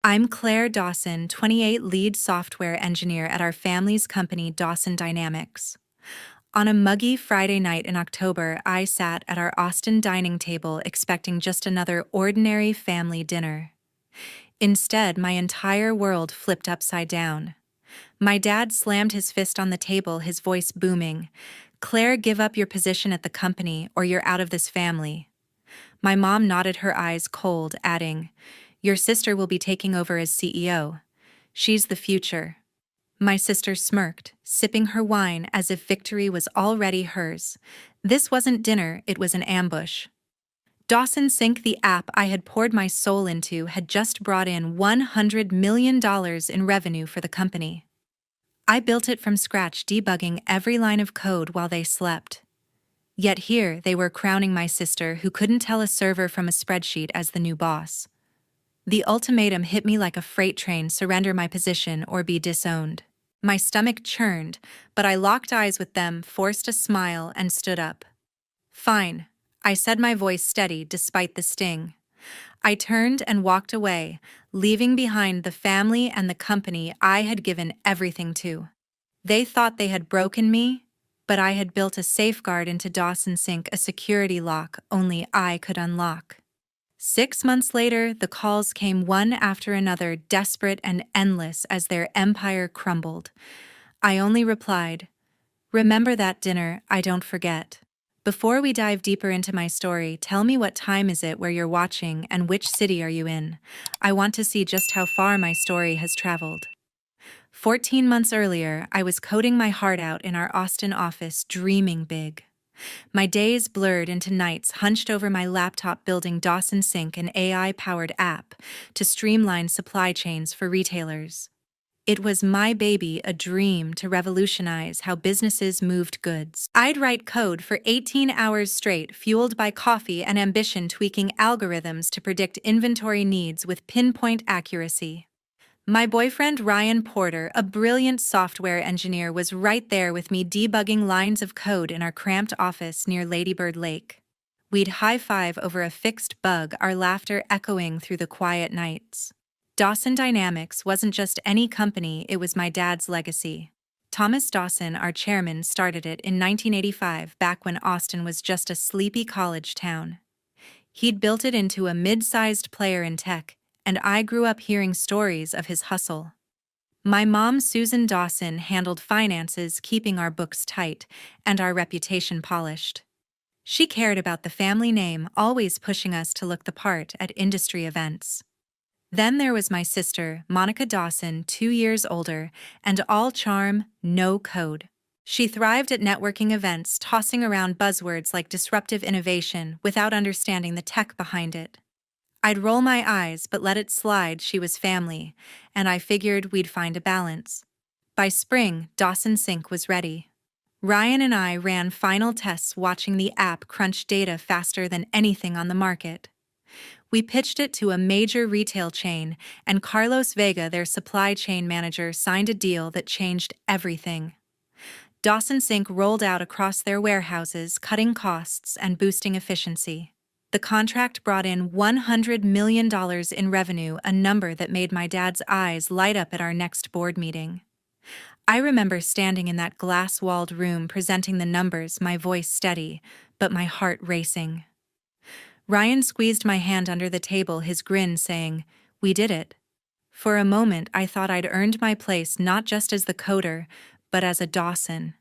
I'm Claire Dawson, 28, lead software engineer at our family's company, Dawson Dynamics. On a muggy Friday night in October, I sat at our Austin dining table expecting just another ordinary family dinner. Instead, my entire world flipped upside down. My dad slammed his fist on the table, his voice booming. "Claire, give up your position at the company or you're out of this family." My mom nodded her eyes cold, adding, "Your sister will be taking over as CEO. She's the future." My sister smirked, sipping her wine as if victory was already hers. This wasn't dinner, it was an ambush. Dawson Sync, the app I had poured my soul into, had just brought in $100 million in revenue for the company. I built it from scratch, debugging every line of code while they slept. Yet here they were crowning my sister, who couldn't tell a server from a spreadsheet, as the new boss. The ultimatum hit me like a freight train: surrender my position or be disowned. My stomach churned, but I locked eyes with them, forced a smile, and stood up. "Fine," I said, my voice steady despite the sting. I turned and walked away, leaving behind the family and the company I had given everything to. They thought they had broken me, but I had built a safeguard into Dawson Sync, a security lock only I could unlock. 6 months later, the calls came one after another, desperate and endless as their empire crumbled. I only replied, "Remember that dinner, I don't forget." Before we dive deeper into my story, tell me, what time is it where you're watching and which city are you in? I want to see just how far my story has traveled. 14 months earlier, I was coding my heart out in our Austin office, dreaming big. My days blurred into nights, hunched over my laptop building Dawson Sync, an AI-powered app to streamline supply chains for retailers. It was my baby, a dream to revolutionize how businesses moved goods. I'd write code for 18 hours straight, fueled by coffee and ambition, tweaking algorithms to predict inventory needs with pinpoint accuracy. My boyfriend Ryan Porter, a brilliant software engineer, was right there with me, debugging lines of code in our cramped office near Ladybird Lake. We'd high-five over a fixed bug, our laughter echoing through the quiet nights. Dawson Dynamics wasn't just any company, it was my dad's legacy. Thomas Dawson, our chairman, started it in 1985, back when Austin was just a sleepy college town. He'd built it into a mid-sized player in tech, and I grew up hearing stories of his hustle. My mom, Susan Dawson, handled finances, keeping our books tight and our reputation polished. She cared about the family name, always pushing us to look the part at industry events. Then there was my sister, Monica Dawson, 2 years older, and all charm, no code. She thrived at networking events, tossing around buzzwords like disruptive innovation without understanding the tech behind it. I'd roll my eyes but let it slide. She was family, and I figured we'd find a balance. By spring, Dawson Sync was ready. Ryan and I ran final tests, watching the app crunch data faster than anything on the market. We pitched it to a major retail chain, and Carlos Vega, their supply chain manager, signed a deal that changed everything. Dawson Sync rolled out across their warehouses, cutting costs and boosting efficiency. The contract brought in $100 million in revenue, a number that made my dad's eyes light up at our next board meeting. I remember standing in that glass-walled room presenting the numbers, my voice steady, but my heart racing. Ryan squeezed my hand under the table, his grin saying, "We did it." For a moment, I thought I'd earned my place, not just as the coder, but as a Dawson.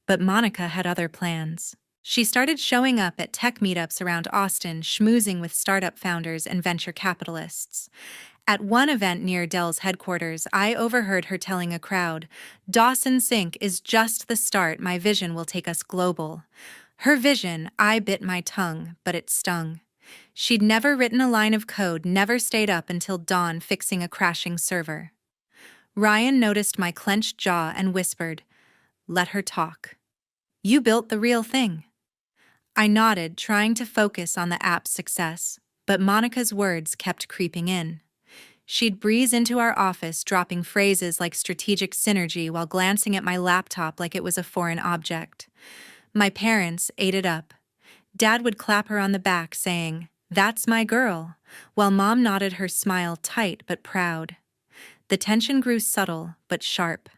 But Monica had other plans. She started showing up at tech meetups around Austin, schmoozing with startup founders and venture capitalists. At one event near Dell's headquarters, I overheard her telling a crowd, "Dawson Sync is just the start. My vision will take us global." Her vision, I bit my tongue, but it stung. She'd never written a line of code, never stayed up until dawn fixing a crashing server. Ryan noticed my clenched jaw and whispered, "Let her talk. You built the real thing." I nodded, trying to focus on the app's success, but Monica's words kept creeping in. She'd breeze into our office, dropping phrases like strategic synergy while glancing at my laptop like it was a foreign object. My parents ate it up. Dad would clap her on the back, saying, That's my girl, while Mom nodded her smile tight but proud. The tension grew subtle but sharp.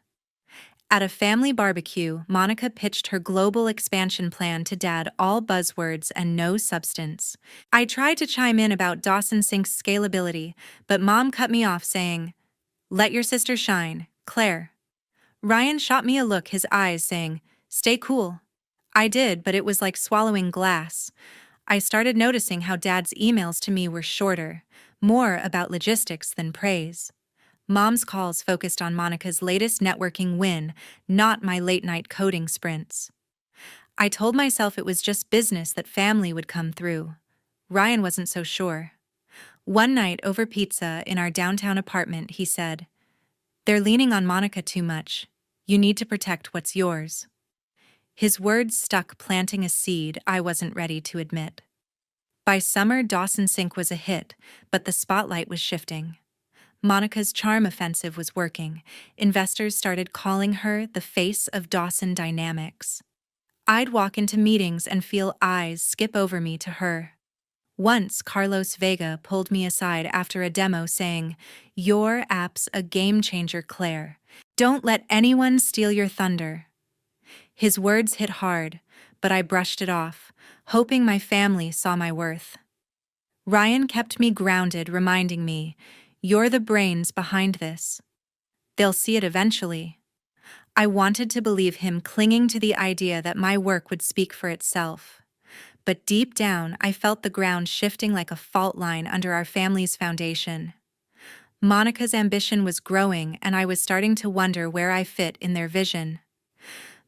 At a family barbecue, Monica pitched her global expansion plan to Dad, all buzzwords and no substance. I tried to chime in about Dawson Sink's scalability, but Mom cut me off saying, "Let your sister shine, Claire." Ryan shot me a look, his eyes saying, "Stay cool." I did, but it was like swallowing glass. I started noticing how Dad's emails to me were shorter, more about logistics than praise. Mom's calls focused on Monica's latest networking win, not my late-night coding sprints. I told myself it was just business, that family would come through. Ryan wasn't so sure. One night over pizza in our downtown apartment, he said, "They're leaning on Monica too much. You need to protect what's yours." His words stuck, planting a seed I wasn't ready to admit. By summer, Dawson Sink was a hit, but the spotlight was shifting. Monica's charm offensive was working. Investors started calling her the face of Dawson Dynamics. I'd walk into meetings and feel eyes skip over me to her. Once, Carlos Vega pulled me aside after a demo saying, "Your app's a game changer, Claire. Don't let anyone steal your thunder." His words hit hard, but I brushed it off, hoping my family saw my worth. Ryan kept me grounded, reminding me, "You're the brains behind this. They'll see it eventually." I wanted to believe him, clinging to the idea that my work would speak for itself. But deep down, I felt the ground shifting like a fault line under our family's foundation. Monica's ambition was growing, and I was starting to wonder where I fit in their vision.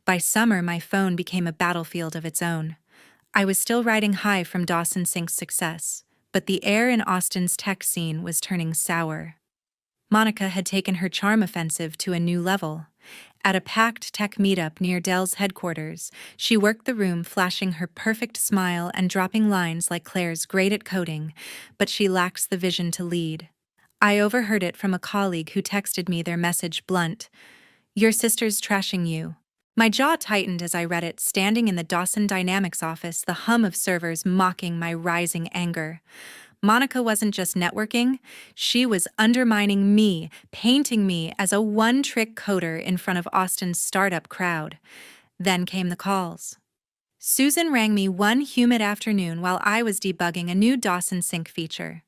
By summer, my phone became a battlefield of its own. I was still riding high from Dawson Sink's success, but the air in Austin's tech scene was turning sour. Monica had taken her charm offensive to a new level. At a packed tech meetup near Dell's headquarters, she worked the room, flashing her perfect smile and dropping lines like, "Claire's great at coding, but she lacks the vision to lead." I overheard it from a colleague who texted me their message blunt, "Your sister's trashing you." My jaw tightened as I read it, standing in the Dawson Dynamics office, the hum of servers mocking my rising anger. Monica wasn't just networking, she was undermining me, painting me as a one-trick coder in front of Austin's startup crowd. Then came the calls. Susan rang me one humid afternoon while I was debugging a new Dawson Sync feature.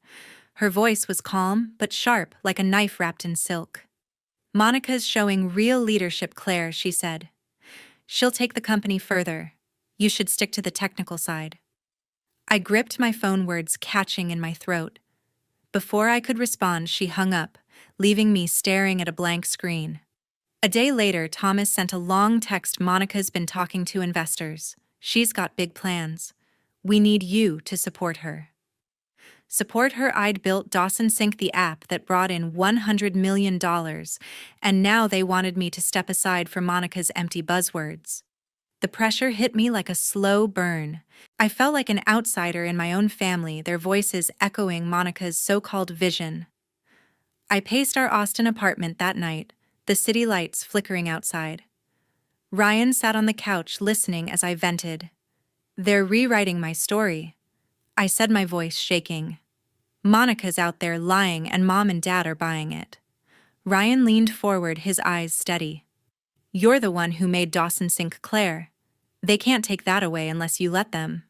Her voice was calm but sharp, like a knife wrapped in silk. "Monica's showing real leadership, Claire," she said. "She'll take the company further. You should stick to the technical side." I gripped my phone, words catching in my throat. Before I could respond, she hung up, leaving me staring at a blank screen. A day later, Thomas sent a long text. "Monica's been talking to investors. She's got big plans. We need you to support her." Support her? I'd built Dawson Sync, the app that brought in $100 million, and now they wanted me to step aside for Monica's empty buzzwords. The pressure hit me like a slow burn. I felt like an outsider in my own family, their voices echoing Monica's so-called vision. I paced our Austin apartment that night, the city lights flickering outside. Ryan sat on the couch listening as I vented. "They're rewriting my story," I said, my voice shaking. "Monica's out there lying, and Mom and Dad are buying it." Ryan leaned forward, his eyes steady. "You're the one who made Dawson Sync, Claire. They can't take that away unless you let them."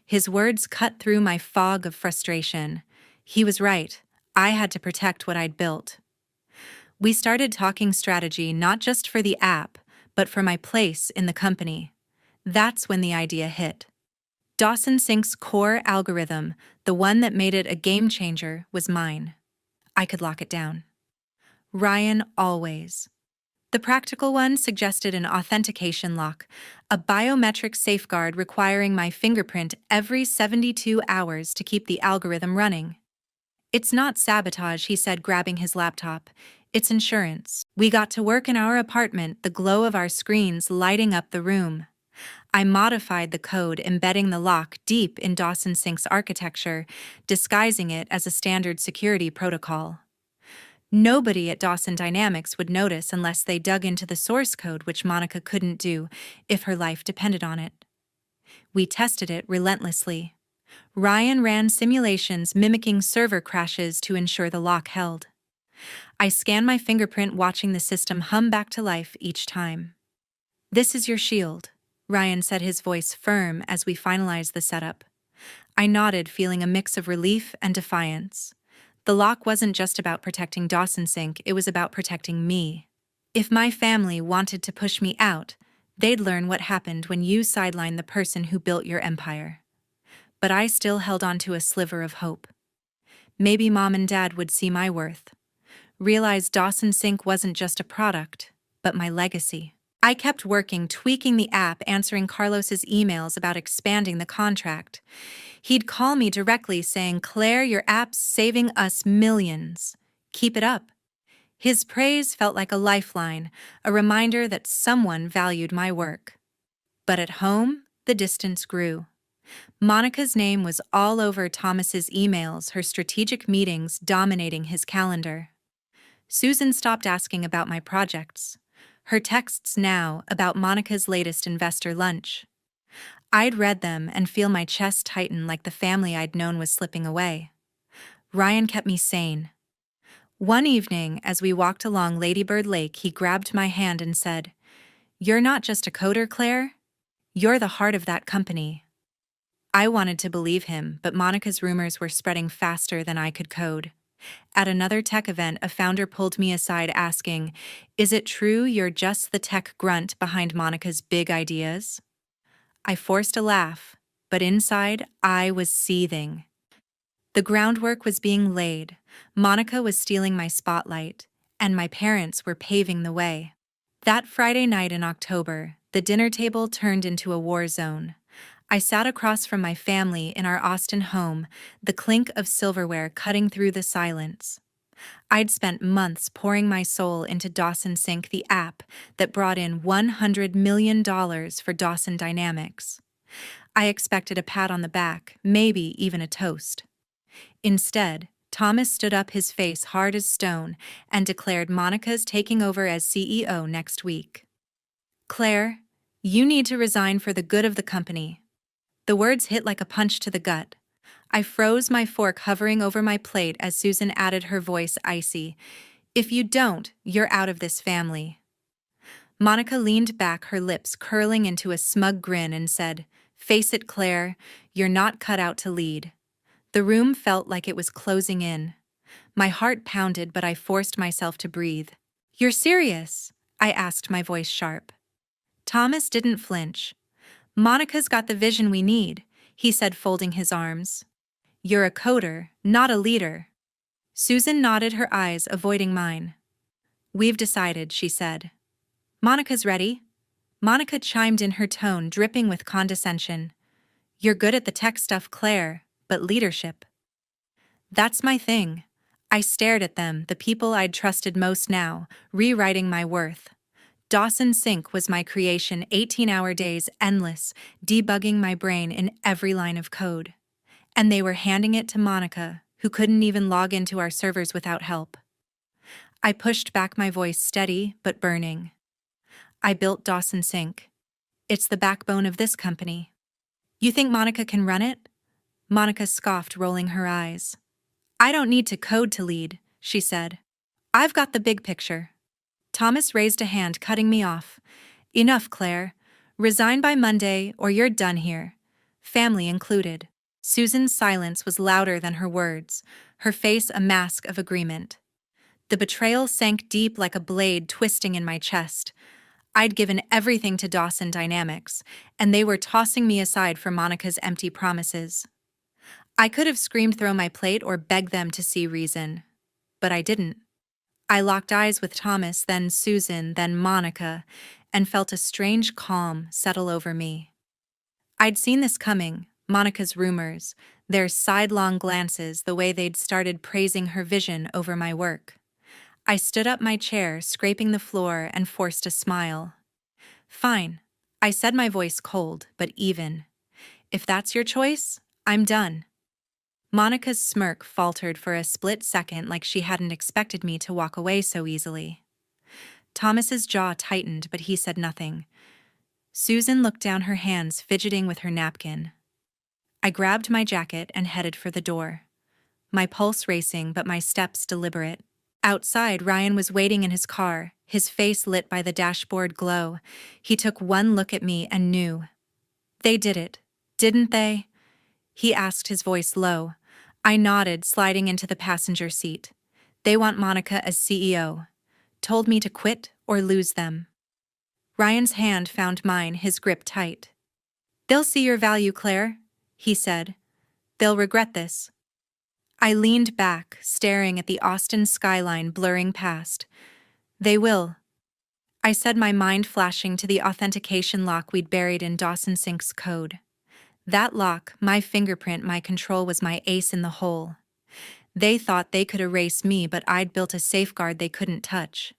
His words cut through my fog of frustration. He was right. I had to protect what I'd built. We started talking strategy, not just for the app, but for my place in the company. That's when the idea hit. Dawson Sync's core algorithm, the one that made it a game changer, was mine. I could lock it down. Ryan always. The practical one suggested an authentication lock, a biometric safeguard requiring my fingerprint every 72 hours to keep the algorithm running. "It's not sabotage," he said, grabbing his laptop. "It's insurance." We got to work in our apartment, the glow of our screens lighting up the room. I modified the code, embedding the lock deep in Dawson Sync's architecture, disguising it as a standard security protocol. Nobody at Dawson Dynamics would notice unless they dug into the source code, which Monica couldn't do if her life depended on it. We tested it relentlessly. Ryan ran simulations mimicking server crashes to ensure the lock held. I scanned my fingerprint, watching the system hum back to life each time. "This is your shield," Ryan said, his voice firm as we finalized the setup. I nodded, feeling a mix of relief and defiance. The lock wasn't just about protecting Dawson Sink, it was about protecting me. If my family wanted to push me out, they'd learn what happened when you sidelined the person who built your empire. But I still held on to a sliver of hope. Maybe Mom and Dad would see my worth, realize Dawson Sink wasn't just a product, but my legacy. I kept working, tweaking the app, answering Carlos's emails about expanding the contract. He'd call me directly saying, "Claire, your app's saving us millions. Keep it up." His praise felt like a lifeline, a reminder that someone valued my work. But at home, the distance grew. Monica's name was all over Thomas's emails, her strategic meetings dominating his calendar. Susan stopped asking about my projects. Her texts now about Monica's latest investor lunch. I'd read them and feel my chest tighten, like the family I'd known was slipping away. Ryan kept me sane. One evening, as we walked along Ladybird Lake, he grabbed my hand and said, "You're not just a coder, Claire. You're the heart of that company." I wanted to believe him, but Monica's rumors were spreading faster than I could code. At another tech event, a founder pulled me aside asking, "Is it true you're just the tech grunt behind Monica's big ideas?" I forced a laugh, but inside, I was seething. The groundwork was being laid, Monica was stealing my spotlight, and my parents were paving the way. That Friday night in October, the dinner table turned into a war zone. I sat across from my family in our Austin home, the clink of silverware cutting through the silence. I'd spent months pouring my soul into Dawson Sink, the app that brought in $100 million for Dawson Dynamics. I expected a pat on the back, maybe even a toast. Instead, Thomas stood up, his face hard as stone, and declared Monica's taking over as CEO next week. "Claire, you need to resign for the good of the company." The words hit like a punch to the gut. I froze, my fork hovering over my plate as Susan added, her voice icy, "If you don't, you're out of this family." Monica leaned back, her lips curling into a smug grin, and said, "Face it, Claire, you're not cut out to lead." The room felt like it was closing in. My heart pounded, but I forced myself to breathe. "You're serious?" I asked, my voice sharp. Thomas didn't flinch. "Monica's got the vision we need," he said, folding his arms. "You're a coder, not a leader." Susan nodded, her eyes avoiding mine. "We've decided," she said. "Monica's ready." Monica chimed in, her tone dripping with condescension. "You're good at the tech stuff, Claire, but leadership." "That's my thing." I stared at them, the people I'd trusted most now, rewriting my worth. Dawson Sink was my creation, 18-hour days, endless, debugging my brain in every line of code. And they were handing it to Monica, who couldn't even log into our servers without help. I pushed back, my voice steady but burning. "I built Dawson Sink. It's the backbone of this company. You think Monica can run it?" Monica scoffed, rolling her eyes. "I don't need to code to lead," she said. "I've got the big picture." Thomas raised a hand, cutting me off. "Enough, Claire. Resign by Monday or you're done here. Family included." Susan's silence was louder than her words, her face a mask of agreement. The betrayal sank deep like a blade, twisting in my chest. I'd given everything to Dawson Dynamics, and they were tossing me aside for Monica's empty promises. I could have screamed, throw my plate, or begged them to see reason. But I didn't. I locked eyes with Thomas, then Susan, then Monica, and felt a strange calm settle over me. I'd seen this coming, Monica's rumors, their sidelong glances, the way they'd started praising her vision over my work. I stood up, my chair scraping the floor, and forced a smile. "Fine," I said, my voice cold but even. "If that's your choice, I'm done." Monica's smirk faltered for a split second, like she hadn't expected me to walk away so easily. Thomas's jaw tightened, but he said nothing. Susan looked down, her hands fidgeting with her napkin. I grabbed my jacket and headed for the door. My pulse racing, but my steps deliberate. Outside, Ryan was waiting in his car, his face lit by the dashboard glow. He took one look at me and knew. They did it, didn't they? He asked, his voice low. I nodded, sliding into the passenger seat. They want Monica as CEO. Told me to quit or lose them. Ryan's hand found mine, his grip tight. They'll see your value, Claire, he said. They'll regret this. I leaned back, staring at the Austin skyline blurring past. They will. I said, my mind flashing to the authentication lock we'd buried in Dawson Sink's code. That lock, my fingerprint, my control, was my ace in the hole. They thought they could erase me, but I'd built a safeguard they couldn't touch.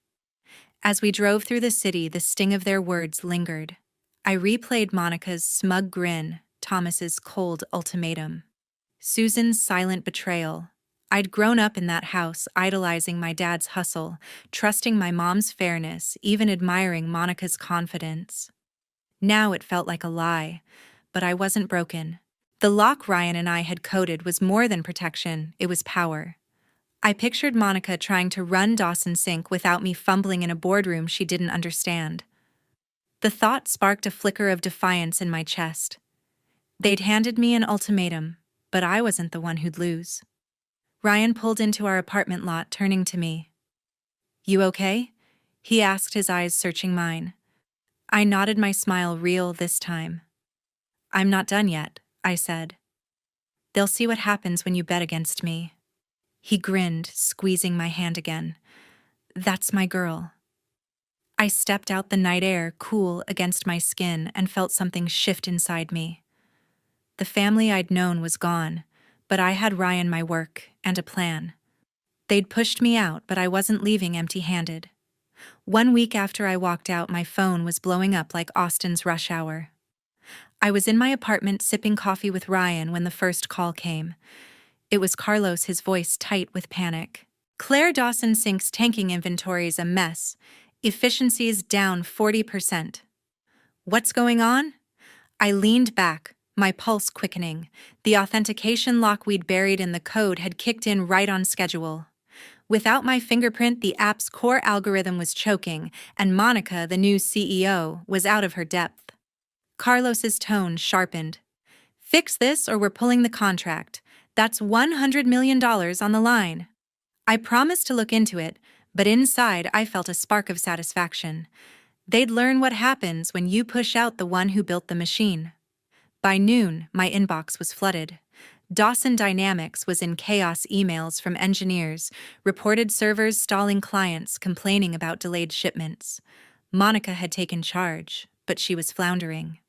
As we drove through the city, the sting of their words lingered. I replayed Monica's smug grin, Thomas's cold ultimatum, Susan's silent betrayal. I'd grown up in that house, idolizing my dad's hustle, trusting my mom's fairness, even admiring Monica's confidence. Now it felt like a lie, but I wasn't broken. The lock Ryan and I had coded was more than protection, it was power. I pictured Monica trying to run Dawson Sink without me fumbling in a boardroom she didn't understand. The thought sparked a flicker of defiance in my chest. They'd handed me an ultimatum, but I wasn't the one who'd lose. Ryan pulled into our apartment lot, turning to me. You okay? He asked, his eyes searching mine. I nodded, my smile real this time. I'm not done yet, I said. They'll see what happens when you bet against me. He grinned, squeezing my hand again. That's my girl. I stepped out, the night air cool against my skin, and felt something shift inside me. The family I'd known was gone, but I had Ryan, my work, and a plan. They'd pushed me out, but I wasn't leaving empty-handed. 1 week after I walked out, my phone was blowing up like Austin's rush hour. I was in my apartment sipping coffee with Ryan when the first call came. It was Carlos, his voice tight with panic. Claire, Dawson Sink's tanking inventory's a mess. Efficiency's down 40%. What's going on? I leaned back, my pulse quickening. The authentication lock we'd buried in the code had kicked in right on schedule. Without my fingerprint, the app's core algorithm was choking, and Monica, the new CEO, was out of her depth. Carlos's tone sharpened. Fix this or we're pulling the contract. That's $100 million on the line. I promised to look into it, but inside I felt a spark of satisfaction. They'd learn what happens when you push out the one who built the machine. By noon, my inbox was flooded. Dawson Dynamics was in chaos, emails from engineers, reported servers stalling, clients complaining about delayed shipments. Monica had taken charge, but she was floundering.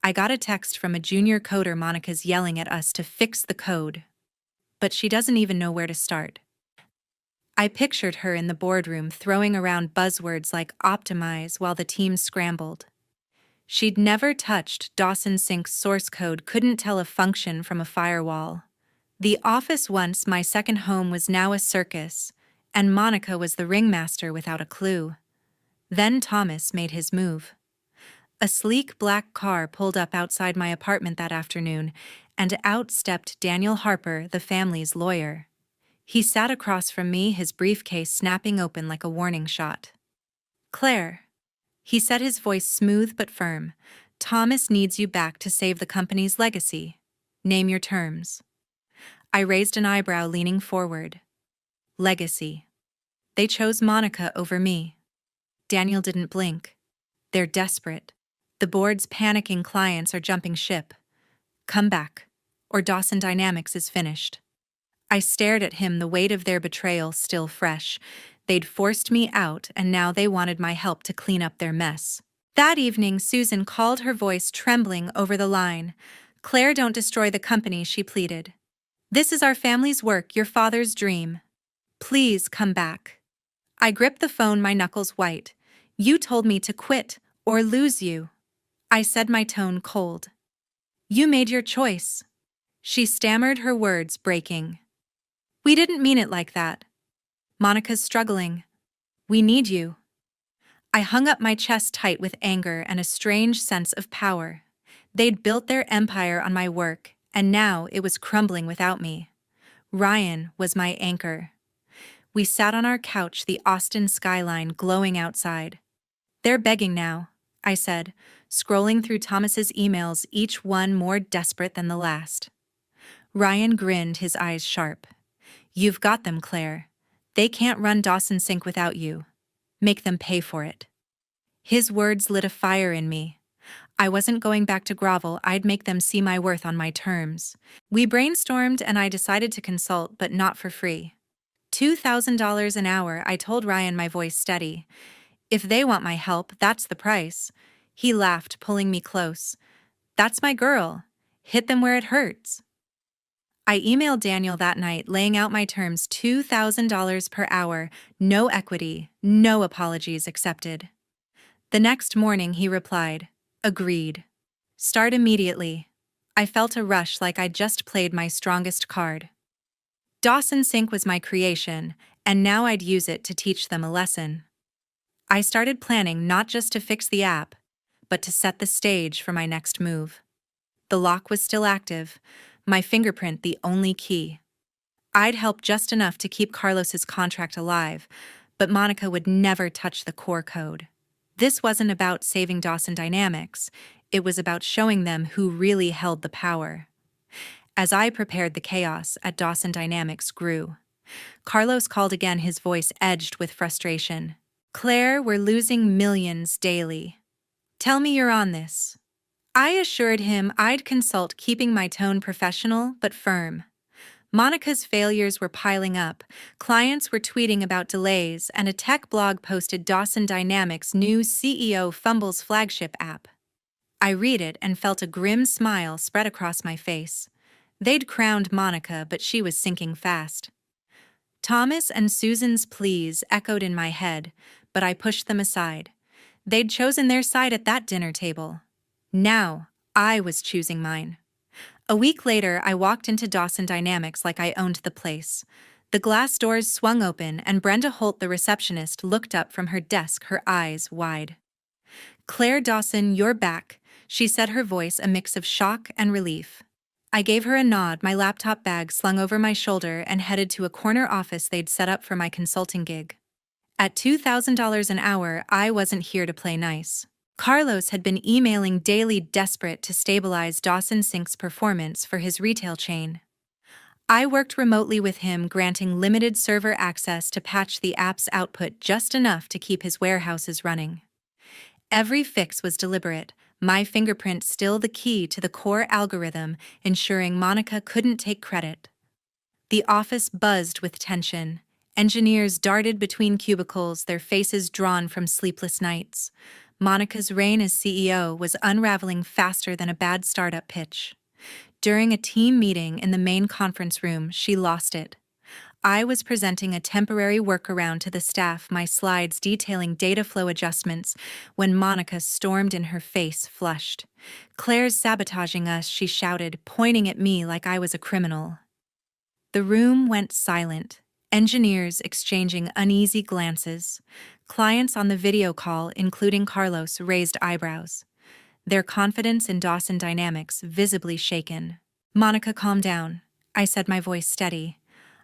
I got a text from a junior coder. Monica's yelling at us to fix the code, but she doesn't even know where to start. I pictured her in the boardroom throwing around buzzwords like optimize while the team scrambled. She'd never touched Dawson Sink's source code, couldn't tell a function from a firewall. The office, once my second home, was now a circus, and Monica was the ringmaster without a clue. Then Thomas made his move. A sleek black car pulled up outside my apartment that afternoon, and out stepped Daniel Harper, the family's lawyer. He sat across from me, his briefcase snapping open like a warning shot. Claire, he said, his voice smooth but firm, Thomas needs you back to save the company's legacy. Name your terms. I raised an eyebrow, leaning forward. Legacy. They chose Monica over me. Daniel didn't blink. They're desperate. The board's panicking, clients are jumping ship. Come back, or Dawson Dynamics is finished. I stared at him, the weight of their betrayal still fresh. They'd forced me out, and now they wanted my help to clean up their mess. That evening, Susan called, her voice trembling over the line. Claire, don't destroy the company, she pleaded. This is our family's work, your father's dream. Please come back. I gripped the phone, my knuckles white. You told me to quit or lose you. I said, my tone cold. You made your choice. She stammered, her words breaking. We didn't mean it like that. Monica's struggling. We need you. I hung up, my chest tight with anger and a strange sense of power. They'd built their empire on my work, and now it was crumbling without me. Ryan was my anchor. We sat on our couch, the Austin skyline glowing outside. "They're begging now," I said, scrolling through Thomas's emails, each one more desperate than the last. Ryan grinned, his eyes sharp. "You've got them, Claire. They can't run Dawson Sink without you. Make them pay for it." His words lit a fire in me. I wasn't going back to grovel, I'd make them see my worth on my terms. We brainstormed and I decided to consult, but not for free. $2,000 an hour, I told Ryan, my voice steady. "If they want my help, that's the price." He laughed, pulling me close. "That's my girl. Hit them where it hurts." I emailed Daniel that night, laying out my terms: $2,000 per hour, no equity, no apologies accepted. The next morning he replied, "Agreed. Start immediately." I felt a rush, like I'd just played my strongest card. Dawson Sink was my creation, and now I'd use it to teach them a lesson. I started planning, not just to fix the app, but to set the stage for my next move. The lock was still active, my fingerprint the only key. I'd help just enough to keep Carlos's contract alive, but Monica would never touch the core code. This wasn't about saving Dawson Dynamics, it was about showing them who really held the power. As I prepared, the chaos at Dawson Dynamics grew. Carlos called again, his voice edged with frustration. "Claire, we're losing millions daily. Tell me you're on this." I assured him I'd consult, keeping my tone professional but firm. Monica's failures were piling up, clients were tweeting about delays, and a tech blog posted Dawson Dynamics' new CEO fumbles flagship app. I read it and felt a grim smile spread across my face. They'd crowned Monica, but she was sinking fast. Thomas and Susan's pleas echoed in my head, but I pushed them aside. They'd chosen their side at that dinner table. Now, I was choosing mine. A week later, I walked into Dawson Dynamics like I owned the place. The glass doors swung open, and Brenda Holt, the receptionist, looked up from her desk, her eyes wide. "Claire Dawson, you're back," she said, her voice a mix of shock and relief. I gave her a nod, my laptop bag slung over my shoulder, and headed to a corner office they'd set up for my consulting gig. At $2,000 an hour, I wasn't here to play nice. Carlos had been emailing daily, desperate to stabilize Dawson Sink's performance for his retail chain. I worked remotely with him, granting limited server access to patch the app's output just enough to keep his warehouses running. Every fix was deliberate, my fingerprint still the key to the core algorithm, ensuring Monica couldn't take credit. The office buzzed with tension. Engineers darted between cubicles, their faces drawn from sleepless nights. Monica's reign as CEO was unraveling faster than a bad startup pitch. During a team meeting in the main conference room, she lost it. I was presenting a temporary workaround to the staff, my slides detailing data flow adjustments, when Monica stormed in, her face flushed. "Claire's sabotaging us," she shouted, pointing at me like I was a criminal. The room went silent, engineers exchanging uneasy glances. Clients on the video call, including Carlos, raised eyebrows. Their confidence in Dawson Dynamics visibly shaken. "Monica, calm down," I said, my voice steady.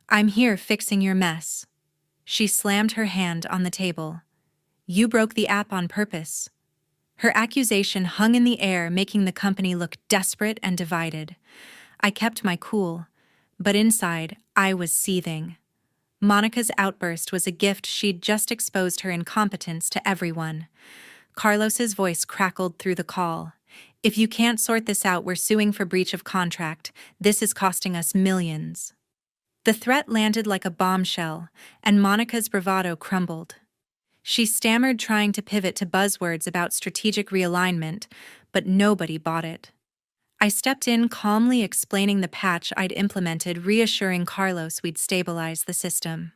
"I'm here fixing your mess." She slammed her hand on the table. "You broke the app on purpose." Her accusation hung in the air, making the company look desperate and divided. I kept my cool, but inside, I was seething. Monica's outburst was a gift. She'd just exposed her incompetence to everyone. Carlos's voice crackled through the call. "If you can't sort this out, we're suing for breach of contract. This is costing us millions." The threat landed like a bombshell, and Monica's bravado crumbled. She stammered, trying to pivot to buzzwords about strategic realignment, but nobody bought it. I stepped in, calmly explaining the patch I'd implemented, reassuring Carlos we'd stabilize the system.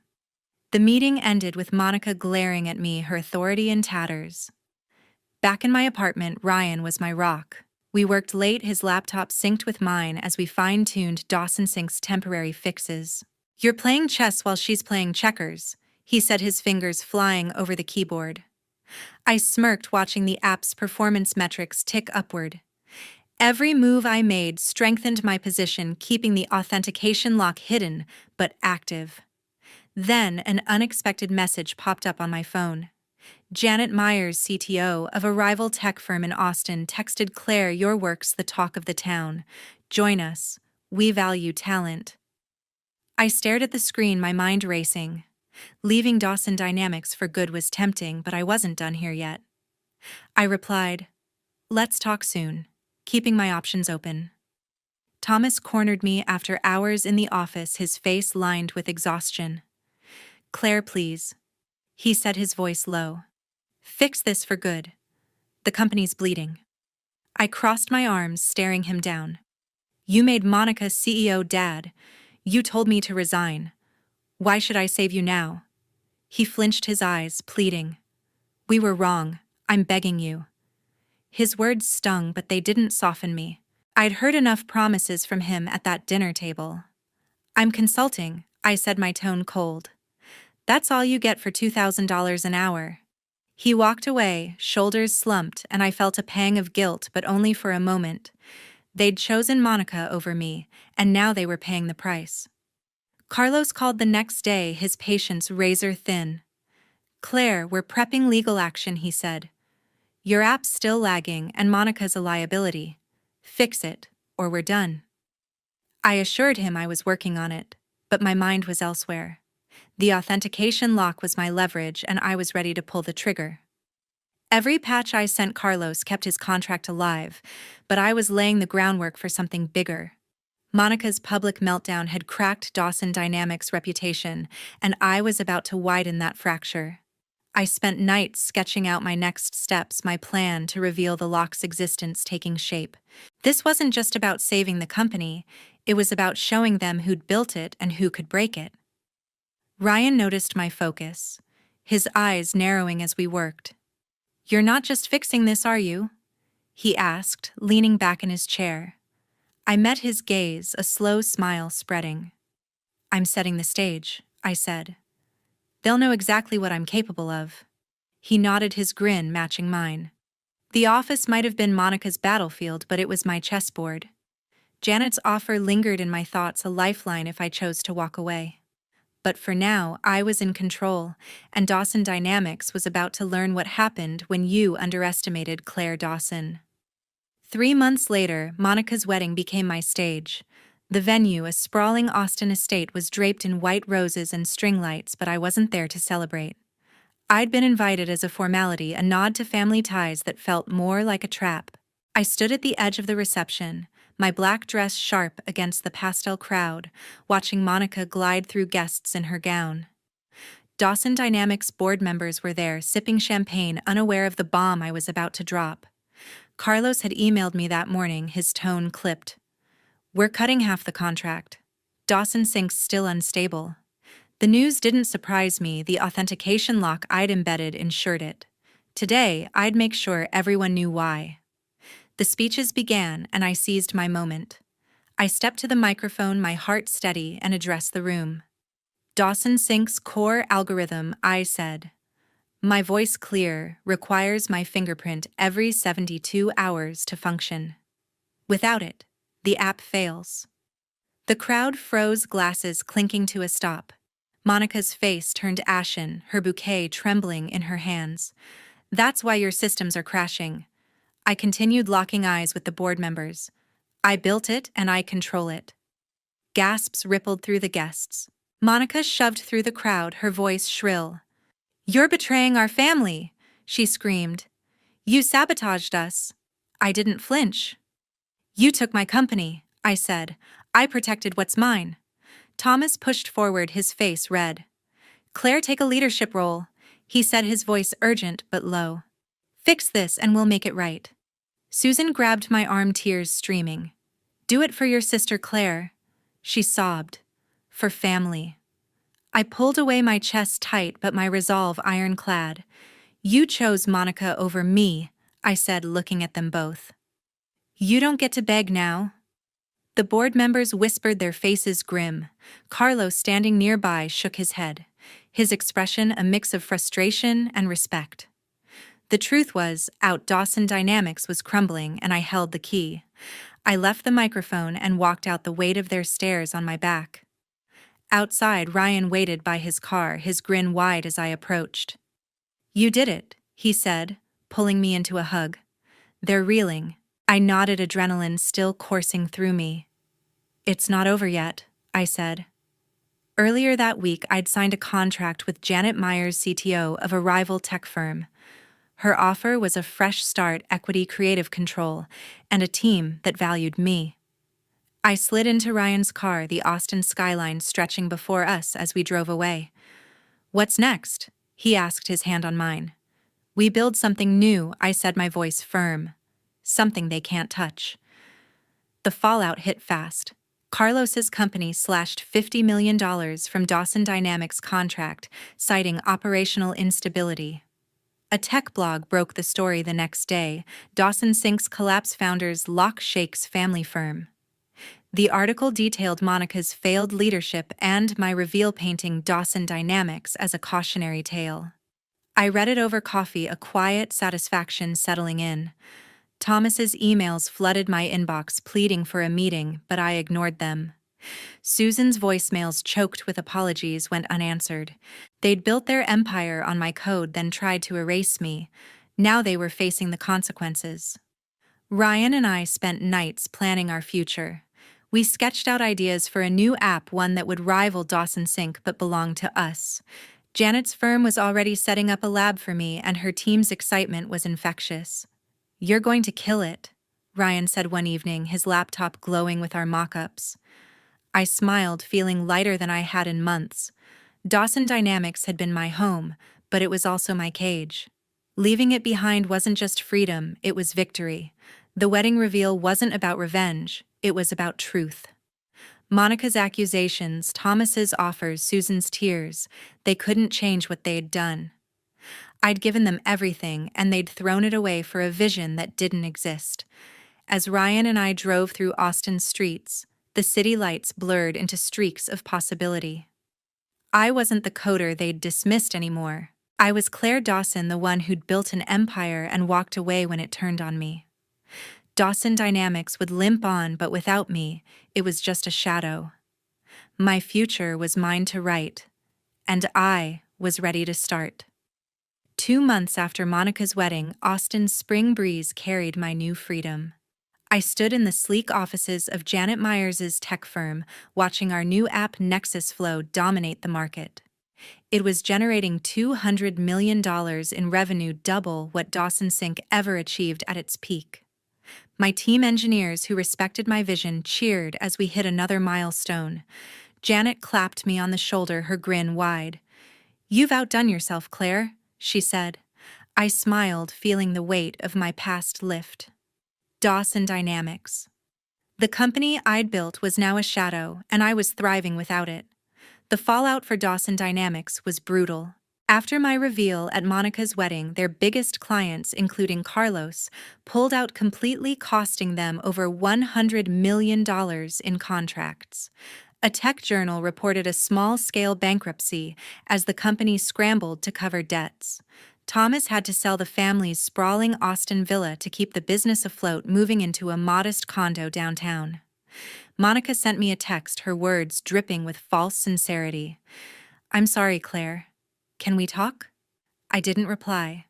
The meeting ended with Monica glaring at me, her authority in tatters. Back in my apartment, Ryan was my rock. We worked late, his laptop synced with mine as we fine-tuned Dawson Sink's temporary fixes. "You're playing chess while she's playing checkers," he said, his fingers flying over the keyboard. I smirked, watching the app's performance metrics tick upward. Every move I made strengthened my position, keeping the authentication lock hidden but active. Then an unexpected message popped up on my phone. Janet Myers, CTO of a rival tech firm in Austin, texted Claire, "Your work's the talk of the town. Join us. We value talent." I stared at the screen, my mind racing. Leaving Dawson Dynamics for good was tempting, but I wasn't done here yet. I replied, "Let's talk soon," keeping my options open. Thomas cornered me after hours in the office, his face lined with exhaustion. "Claire, please," he said, his voice low. "Fix this for good. The company's bleeding." I crossed my arms, staring him down. "You made Monica CEO, Dad. You told me to resign. Why should I save you now?" He flinched, his eyes, pleading. "We were wrong. I'm begging you." His words stung, but they didn't soften me. I'd heard enough promises from him at that dinner table. "I'm consulting," I said, my tone cold. "That's all you get for $2,000 an hour." He walked away, shoulders slumped, and I felt a pang of guilt, but only for a moment. They'd chosen Monica over me, and now they were paying the price. Carlos called the next day, his patience razor thin. "Claire, we're prepping legal action," he said. "Your app's still lagging, and Monica's a liability. Fix it, or we're done." I assured him I was working on it, but my mind was elsewhere. The authentication lock was my leverage, and I was ready to pull the trigger. Every patch I sent Carlos kept his contract alive, but I was laying the groundwork for something bigger. Monica's public meltdown had cracked Dawson Dynamics' reputation, and I was about to widen that fracture. I spent nights sketching out my next steps, my plan to reveal the lock's existence taking shape. This wasn't just about saving the company, it was about showing them who'd built it and who could break it. Ryan noticed my focus, his eyes narrowing as we worked. "You're not just fixing this, are you?" he asked, leaning back in his chair. I met his gaze, a slow smile spreading. "I'm setting the stage," I said. "They'll know exactly what I'm capable of." He nodded, his grin matching mine. The office might have been Monica's battlefield, but it was my chessboard. Janet's offer lingered in my thoughts, a lifeline if I chose to walk away. But for now, I was in control, and Dawson Dynamics was about to learn what happened when you underestimated Claire Dawson. 3 months later, Monica's wedding became my stage. The venue, a sprawling Austin estate, was draped in white roses and string lights, but I wasn't there to celebrate. I'd been invited as a formality, a nod to family ties that felt more like a trap. I stood at the edge of the reception, my black dress sharp against the pastel crowd, watching Monica glide through guests in her gown. Dawson Dynamics board members were there, sipping champagne, unaware of the bomb I was about to drop. Carlos had emailed me that morning, his tone clipped. "We're cutting half the contract. Dawson Sync's still unstable." The news didn't surprise me, the authentication lock I'd embedded ensured it. Today, I'd make sure everyone knew why. The speeches began, and I seized my moment. I stepped to the microphone, my heart steady, and addressed the room. "Dawson Sync's core algorithm," I said, my voice clear, "requires my fingerprint every 72 hours to function. Without it, the app fails." The crowd froze, glasses clinking to a stop. Monica's face turned ashen, her bouquet trembling in her hands. "That's why your systems are crashing." I continued, locking eyes with the board members. "I built it and I control it." Gasps rippled through the guests. Monica shoved through the crowd, her voice shrill. "You're betraying our family," she screamed. "You sabotaged us." I didn't flinch. "You took my company," I said. "I protected what's mine." Thomas pushed forward, his face red. "Claire, take a leadership role," he said, his voice urgent but low. "Fix this and we'll make it right." Susan grabbed my arm, tears streaming. "Do it for your sister Claire," she sobbed. "For family." I pulled away, my chest tight but my resolve ironclad. "You chose Monica over me," I said, looking at them both. "You don't get to beg now." The board members whispered, their faces grim. Carlos, standing nearby, shook his head, his expression a mix of frustration and respect. The truth was, out Dawson Dynamics was crumbling and I held the key. I left the microphone and walked out, the weight of their stares on my back. Outside, Ryan waited by his car, his grin wide as I approached. "You did it," he said, pulling me into a hug. "They're reeling." I nodded, adrenaline still coursing through me. "It's not over yet," I said. Earlier that week, I'd signed a contract with Janet Myers, CTO of a rival tech firm. Her offer was a fresh start, equity, creative control, and a team that valued me. I slid into Ryan's car, the Austin skyline stretching before us as we drove away. "What's next?" he asked, his hand on mine. "We build something new," I said, my voice firm. "Something they can't touch." The fallout hit fast. Carlos's company slashed $50 million from Dawson Dynamics' contract, citing operational instability. A tech blog broke the story the next day: Dawson Sync's collapse, founders lock shakes family firm. The article detailed Monica's failed leadership and my reveal, painting Dawson Dynamics as a cautionary tale. I read it over coffee, a quiet satisfaction settling in. Thomas's emails flooded my inbox, pleading for a meeting, but I ignored them. Susan's voicemails, choked with apologies, went unanswered. They'd built their empire on my code, then tried to erase me. Now they were facing the consequences. Ryan and I spent nights planning our future. We sketched out ideas for a new app, one that would rival Dawson Sync but belong to us. Janet's firm was already setting up a lab for me, and her team's excitement was infectious. "You're going to kill it," Ryan said one evening, his laptop glowing with our mock-ups. I smiled, feeling lighter than I had in months. Dawson Dynamics had been my home, but it was also my cage. Leaving it behind wasn't just freedom, it was victory. The wedding reveal wasn't about revenge, it was about truth. Monica's accusations, Thomas's offers, Susan's tears, they couldn't change what they'd done. I'd given them everything, and they'd thrown it away for a vision that didn't exist. As Ryan and I drove through Austin's streets, the city lights blurred into streaks of possibility. I wasn't the coder they'd dismissed anymore. I was Claire Dawson, the one who'd built an empire and walked away when it turned on me. Dawson Dynamics would limp on, but without me, it was just a shadow. My future was mine to write, and I was ready to start. 2 months after Monica's wedding, Austin's spring breeze carried my new freedom. I stood in the sleek offices of Janet Myers' tech firm, watching our new app Nexus Flow dominate the market. It was generating $200 million in revenue, double what Dawson Sync ever achieved at its peak. My team engineers, who respected my vision, cheered as we hit another milestone. Janet clapped me on the shoulder, her grin wide. "You've outdone yourself, Claire," she said. I smiled, feeling the weight of my past lift. Dawson Dynamics. The company I'd built was now a shadow, and I was thriving without it. The fallout for Dawson Dynamics was brutal. After my reveal at Monica's wedding, their biggest clients, including Carlos, pulled out completely, costing them over $100 million in contracts. A tech journal reported a small-scale bankruptcy as the company scrambled to cover debts. Thomas had to sell the family's sprawling Austin villa to keep the business afloat, moving into a modest condo downtown. Monica sent me a text, her words dripping with false sincerity. "I'm sorry, Claire. Can we talk?" I didn't reply.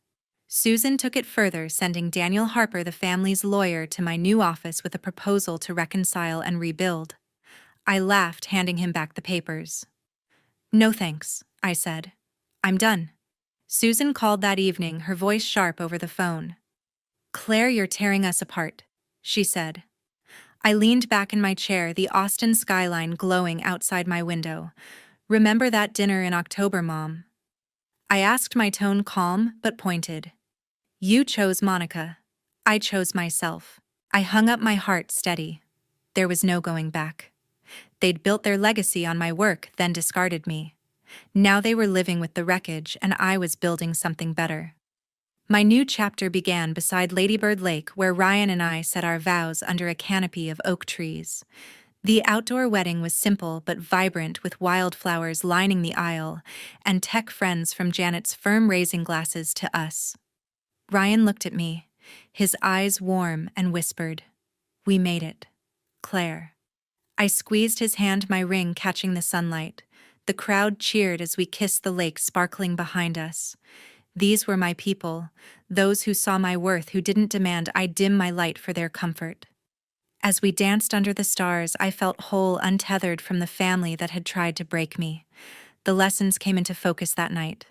Susan took it further, sending Daniel Harper, the family's lawyer, to my new office with a proposal to reconcile and rebuild. I laughed, handing him back the papers. "No thanks," I said. "I'm done." Susan called that evening, her voice sharp over the phone. "Claire, you're tearing us apart," she said. I leaned back in my chair, the Austin skyline glowing outside my window. "Remember that dinner in October, Mom?" I asked, my tone calm but pointed. "You chose Monica. I chose myself." I hung up, my heart steady. There was no going back. They'd built their legacy on my work, then discarded me. Now they were living with the wreckage, and I was building something better. My new chapter began beside Ladybird Lake, where Ryan and I said our vows under a canopy of oak trees. The outdoor wedding was simple but vibrant, with wildflowers lining the aisle and tech friends from Janet's firm raising glasses to us. Ryan looked at me, his eyes warm, and whispered, "We made it. Claire." I squeezed his hand, my ring catching the sunlight. The crowd cheered as we kissed the lake sparkling behind us. These were my people, those who saw my worth, who didn't demand I dim my light for their comfort. As we danced under the stars, I felt whole, untethered from the family that had tried to break me. The lessons came into focus that night.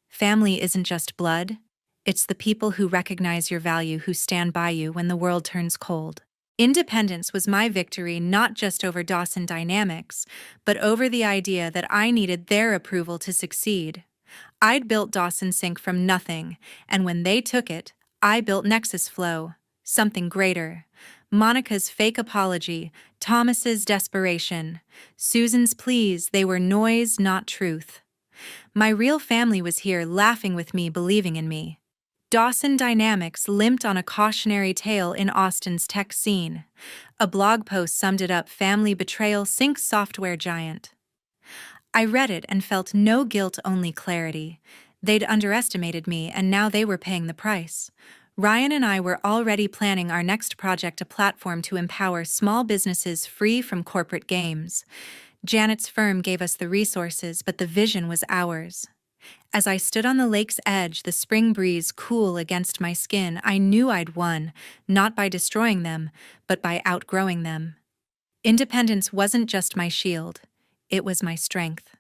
Family isn't just blood, it's the people who recognize your value, who stand by you when the world turns cold. Independence was my victory, not just over Dawson Dynamics, but over the idea that I needed their approval to succeed. I'd built Dawson Sync from nothing, and when they took it, I built Nexus Flow, something greater. Monica's fake apology, Thomas's desperation, Susan's pleas, they were noise, not truth. My real family was here, laughing with me, believing in me. Dawson Dynamics limped on a cautionary tale in Austin's tech scene. A blog post summed it up: family betrayal sinks software giant. I read it and felt no guilt, only clarity. They'd underestimated me, and now they were paying the price. Ryan and I were already planning our next project, a platform to empower small businesses free from corporate games. Janet's firm gave us the resources, but the vision was ours. As I stood on the lake's edge, the spring breeze cool against my skin, I knew I'd won, not by destroying them, but by outgrowing them. Independence wasn't just my shield, it was my strength.